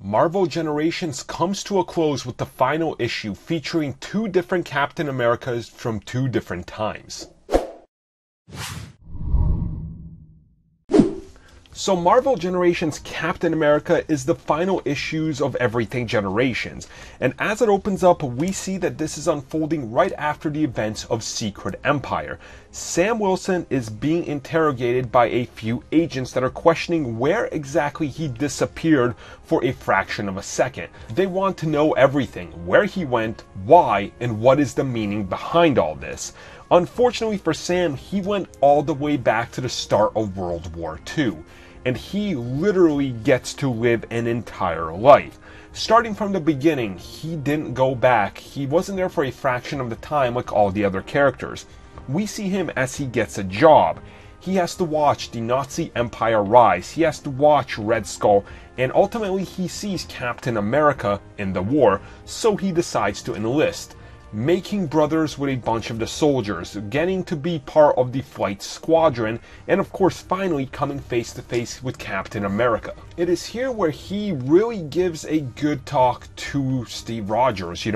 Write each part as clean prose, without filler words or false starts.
Marvel Generations comes to a close with the final issue featuring two different Captain Americas from two different times. So Marvel Generations Captain America is the final issues of Everything Generations, and as it opens up, we see that this is unfolding right after the events of Secret Empire. Sam Wilson is being interrogated by a few agents that are questioning where exactly he disappeared for a fraction of a second. They want to know everything, where he went, why, and what is the meaning behind all this. Unfortunately for Sam, he went all the way back to the start of World War II. And he literally gets to live an entire life. Starting from the beginning, he didn't go back. He wasn't there for a fraction of the time like all the other characters. We see him as he gets a job. He has to watch the Nazi Empire rise. He has to watch Red Skull. And ultimately he sees Captain America in the war, so he decides to enlist. Making brothers with a bunch of the soldiers, getting to be part of the flight squadron, and of course finally coming face to face with Captain America. It is here where he really gives a good talk to Steve Rogers,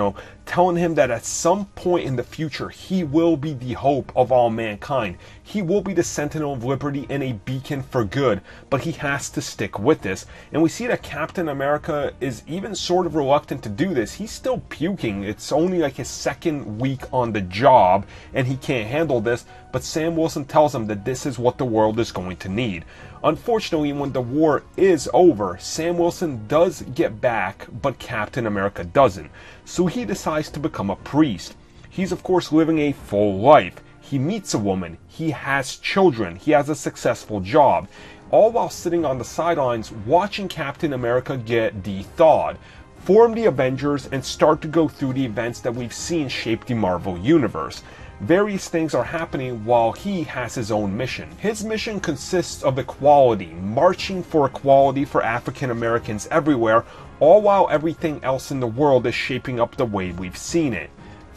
telling him that at some point in the future he will be the hope of all mankind. He will be the Sentinel of Liberty and a beacon for good, but he has to stick with this. And we see that Captain America is even sort of reluctant to do this. He's still puking. It's only like his second week on the job and he can't handle this, but Sam Wilson tells him that this is what the world is going to need. Unfortunately, when the war is over, Sam Wilson does get back, but Captain America doesn't. So he decides to become a priest. He's of course living a full life. He meets a woman, he has children, he has a successful job, all while sitting on the sidelines watching Captain America get de-thawed, form the Avengers, and start to go through the events that we've seen shape the Marvel Universe. Various things are happening while he has his own mission. His mission consists of equality, marching for equality for African Americans everywhere, all while everything else in the world is shaping up the way we've seen it.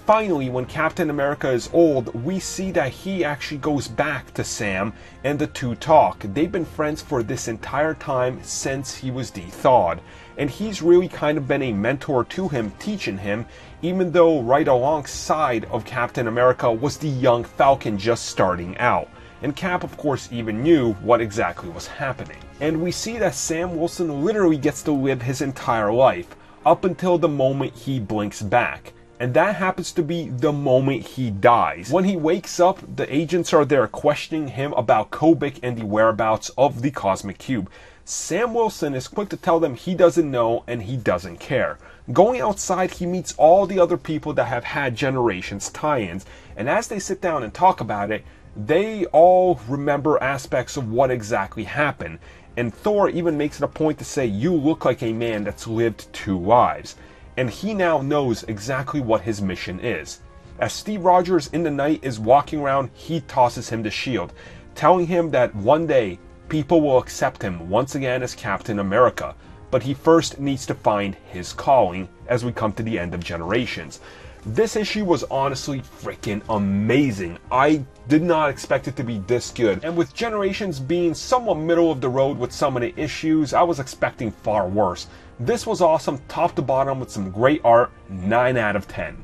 Finally, when Captain America is old, we see that he actually goes back to Sam and the two talk. They've been friends for this entire time since he was de-thawed. And he's really kind of been a mentor to him, teaching him, even though right alongside of Captain America was the young Falcon just starting out. And Cap, of course, even knew what exactly was happening. And we see that Sam Wilson literally gets to live his entire life, up until the moment he blinks back. And that happens to be the moment he dies. When he wakes up, the agents are there questioning him about Kobik and the whereabouts of the Cosmic Cube. Sam Wilson is quick to tell them he doesn't know and he doesn't care. Going outside, he meets all the other people that have had Generations tie-ins, and as they sit down and talk about it, they all remember aspects of what exactly happened. And Thor even makes it a point to say, "You look like a man that's lived two lives." And he now knows exactly what his mission is. As Steve Rogers in the night is walking around, he tosses him the shield, telling him that one day people will accept him once again as Captain America, but he first needs to find his calling as we come to the end of Generations. This issue was honestly freaking amazing. I did not expect it to be this good, and with Generations being somewhat middle of the road with some of the issues, I was expecting far worse. This was awesome top to bottom with some great art, 9 out of 10.